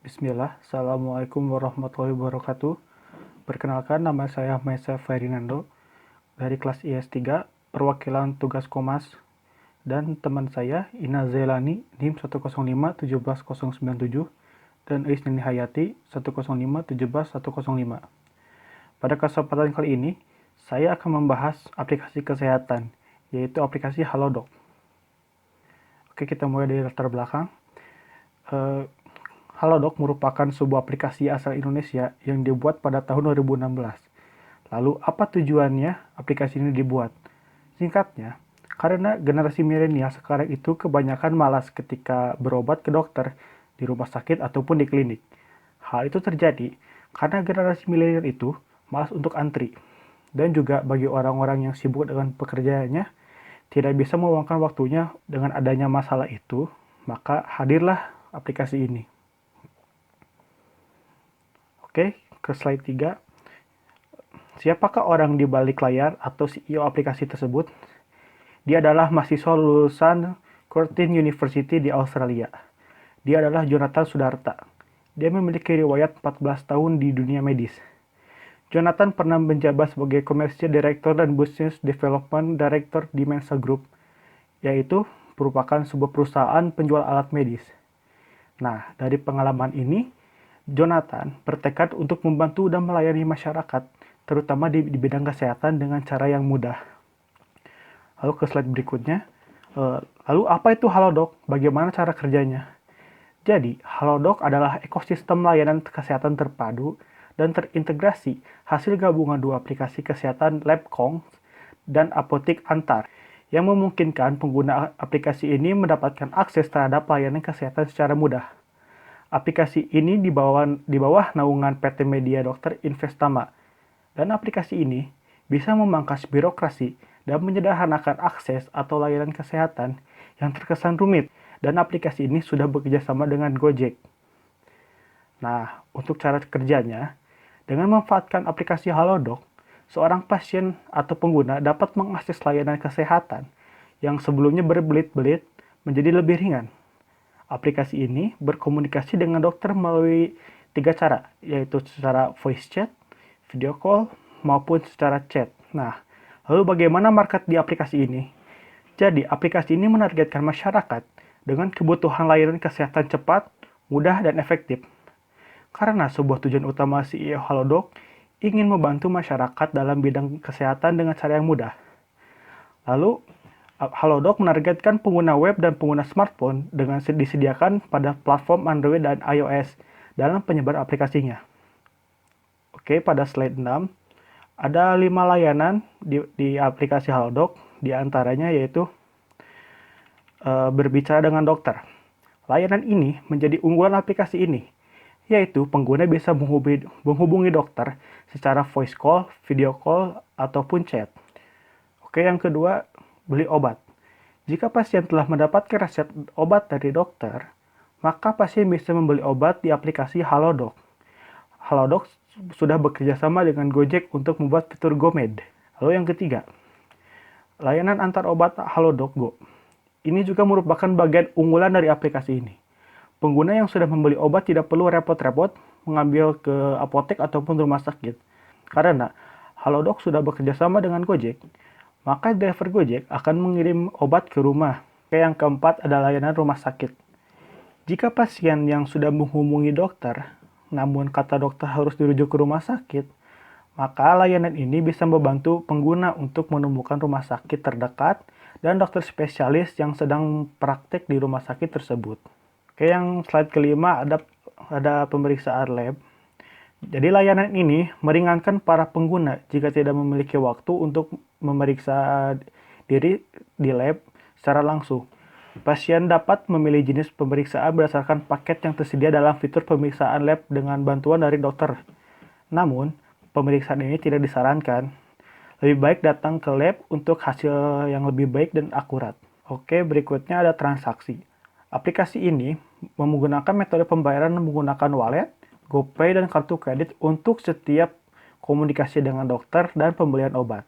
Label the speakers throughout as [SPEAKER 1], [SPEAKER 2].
[SPEAKER 1] Bismillah, Assalamualaikum warahmatullahi wabarakatuh. Perkenalkan, nama saya Maisa Ferdinando dari kelas IS3, perwakilan tugas Komas, dan teman saya Ina Zailani, NIM 105-17097, dan Isnini Hayati 105-17105. Pada kesempatan kali ini, saya akan membahas aplikasi kesehatan, yaitu aplikasi Halodoc. Oke, kita mulai dari latar belakang. Halodoc merupakan sebuah aplikasi asal Indonesia yang dibuat pada tahun 2016. Lalu, apa tujuannya aplikasi ini dibuat? Singkatnya, karena generasi milenial sekarang itu kebanyakan malas ketika berobat ke dokter di rumah sakit ataupun di klinik. Hal itu terjadi karena generasi milenial itu malas untuk antri. Dan juga bagi orang-orang yang sibuk dengan pekerjaannya, tidak bisa meluangkan waktunya dengan adanya masalah itu, maka hadirlah aplikasi ini. Oke, ke slide 3. Siapakah orang di balik layar atau CEO aplikasi tersebut? Dia adalah mahasiswa lulusan Curtin University di Australia. Dia adalah Jonathan Sudarta. Dia memiliki riwayat 14 tahun di dunia medis. Jonathan pernah menjabat sebagai Commercial Director dan Business Development Director di Mensa Group, yaitu merupakan sebuah perusahaan penjual alat medis. Nah, dari pengalaman ini, Jonathan bertekad untuk membantu dan melayani masyarakat, terutama di bidang kesehatan dengan cara yang mudah. Lalu ke slide berikutnya. Lalu apa itu Halodoc? Bagaimana cara kerjanya? Jadi, Halodoc adalah ekosistem layanan kesehatan terpadu dan terintegrasi hasil gabungan dua aplikasi kesehatan LabCongs dan Apotik Antar yang memungkinkan pengguna aplikasi ini mendapatkan akses terhadap layanan kesehatan secara mudah. Aplikasi ini di bawah naungan PT Media Dokter Investama, dan aplikasi ini bisa memangkas birokrasi dan menyederhanakan akses atau layanan kesehatan yang terkesan rumit, dan aplikasi ini sudah bekerja sama dengan Gojek. Nah, untuk cara kerjanya, dengan memanfaatkan aplikasi Halodoc, seorang pasien atau pengguna dapat mengakses layanan kesehatan yang sebelumnya berbelit-belit menjadi lebih ringan. Aplikasi ini berkomunikasi dengan dokter melalui 3 cara, yaitu secara voice chat, video call, maupun secara chat. Nah, lalu bagaimana market di aplikasi ini? Jadi, aplikasi ini menargetkan masyarakat dengan kebutuhan layanan kesehatan cepat, mudah, dan efektif. Karena sebuah tujuan utama CEO Halodoc ingin membantu masyarakat dalam bidang kesehatan dengan cara yang mudah. Lalu, Halodoc menargetkan pengguna web dan pengguna smartphone dengan disediakan pada platform Android dan iOS dalam penyebar aplikasinya. Oke, pada slide 6, ada 5 layanan di aplikasi Halodoc, di antaranya yaitu berbicara dengan dokter. Layanan ini menjadi unggulan aplikasi ini, yaitu pengguna bisa menghubungi dokter secara voice call, video call, ataupun chat. Oke, yang kedua, beli obat. Jika pasien telah mendapatkan resep obat dari dokter, maka pasien bisa membeli obat di aplikasi Halodoc. Halodoc sudah bekerja sama dengan Gojek untuk membuat fitur GoMed. Lalu yang ketiga, layanan antar obat Halodoc Go. Ini juga merupakan bagian unggulan dari aplikasi ini. Pengguna yang sudah membeli obat tidak perlu repot-repot mengambil ke apotek ataupun rumah sakit. Karena Halodoc sudah bekerja sama dengan Gojek, maka driver Gojek akan mengirim obat ke rumah. Yang keempat adalah layanan rumah sakit. Jika pasien yang sudah menghubungi dokter, namun kata dokter harus dirujuk ke rumah sakit, maka layanan ini bisa membantu pengguna untuk menemukan rumah sakit terdekat dan dokter spesialis yang sedang praktek di rumah sakit tersebut. Oke, yang slide kelima ada pemeriksaan lab. Jadi layanan ini meringankan para pengguna jika tidak memiliki waktu untuk memeriksa diri di lab secara langsung. Pasien dapat memilih jenis pemeriksaan berdasarkan paket yang tersedia dalam fitur pemeriksaan lab dengan bantuan dari dokter. Namun, pemeriksaan ini tidak disarankan. Lebih baik datang ke lab untuk hasil yang lebih baik dan akurat. Oke, berikutnya ada transaksi. Aplikasi ini menggunakan metode pembayaran menggunakan wallet, GoPay, dan kartu kredit untuk setiap komunikasi dengan dokter dan pembelian obat.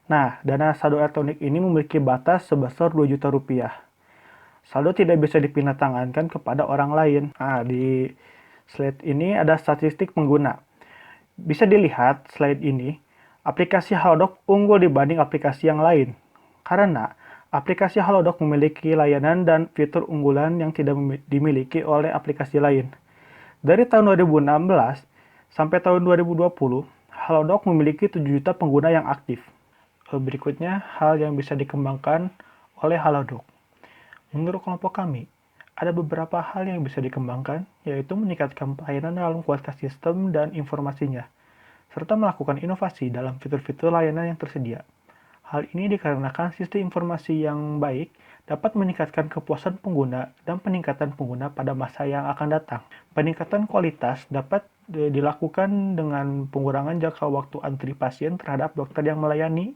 [SPEAKER 1] Nah, dana saldo elektronik ini memiliki batas sebesar 2 juta rupiah. Saldo tidak bisa dipindah tangankan kepada orang lain. Nah, di Slide ini ada statistik pengguna. Bisa dilihat slide ini, aplikasi Halodoc unggul dibanding aplikasi yang lain. Karena aplikasi Halodoc memiliki layanan dan fitur unggulan yang tidak dimiliki oleh aplikasi lain. Dari tahun 2016 sampai tahun 2020, Halodoc memiliki 7 juta pengguna yang aktif. Berikutnya, hal yang bisa dikembangkan oleh Halodoc. Menurut kelompok kami, ada beberapa hal yang bisa dikembangkan, yaitu meningkatkan pelayanan dalam kualitas sistem dan informasinya, serta melakukan inovasi dalam fitur-fitur layanan yang tersedia. Hal ini dikarenakan sistem informasi yang baik dapat meningkatkan kepuasan pengguna dan peningkatan pengguna pada masa yang akan datang. Peningkatan kualitas dapat dilakukan dengan pengurangan jangka waktu antri pasien terhadap dokter yang melayani,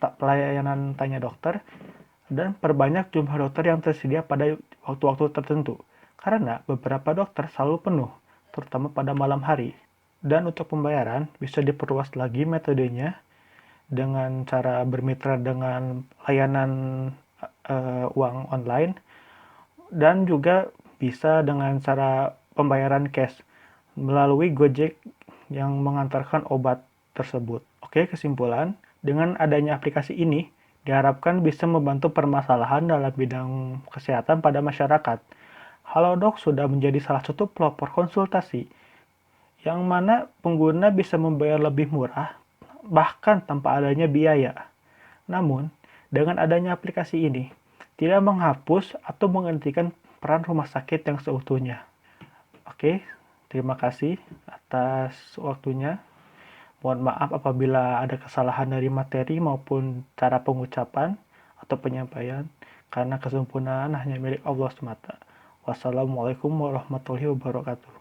[SPEAKER 1] pelayanan tanya dokter, dan perbanyak jumlah dokter yang tersedia pada waktu-waktu tertentu. Karena beberapa dokter selalu penuh, terutama pada malam hari. Dan untuk pembayaran, bisa diperluas lagi metodenya dengan cara bermitra dengan layanan uang online, dan juga bisa dengan cara pembayaran cash melalui Gojek yang mengantarkan obat tersebut. Oke, kesimpulan, dengan adanya aplikasi ini, diharapkan bisa membantu permasalahan dalam bidang kesehatan pada masyarakat. Halodoc sudah menjadi salah satu pelopor konsultasi, yang mana pengguna bisa membayar lebih murah, bahkan tanpa adanya biaya. Namun, dengan adanya aplikasi ini, tidak menghapus atau menghentikan peran rumah sakit yang seutuhnya. Oke, terima kasih atas waktunya. Mohon maaf apabila ada kesalahan dari materi maupun cara pengucapan atau penyampaian, karena kesempurnaan hanya milik Allah semata. Wassalamualaikum warahmatullahi wabarakatuh.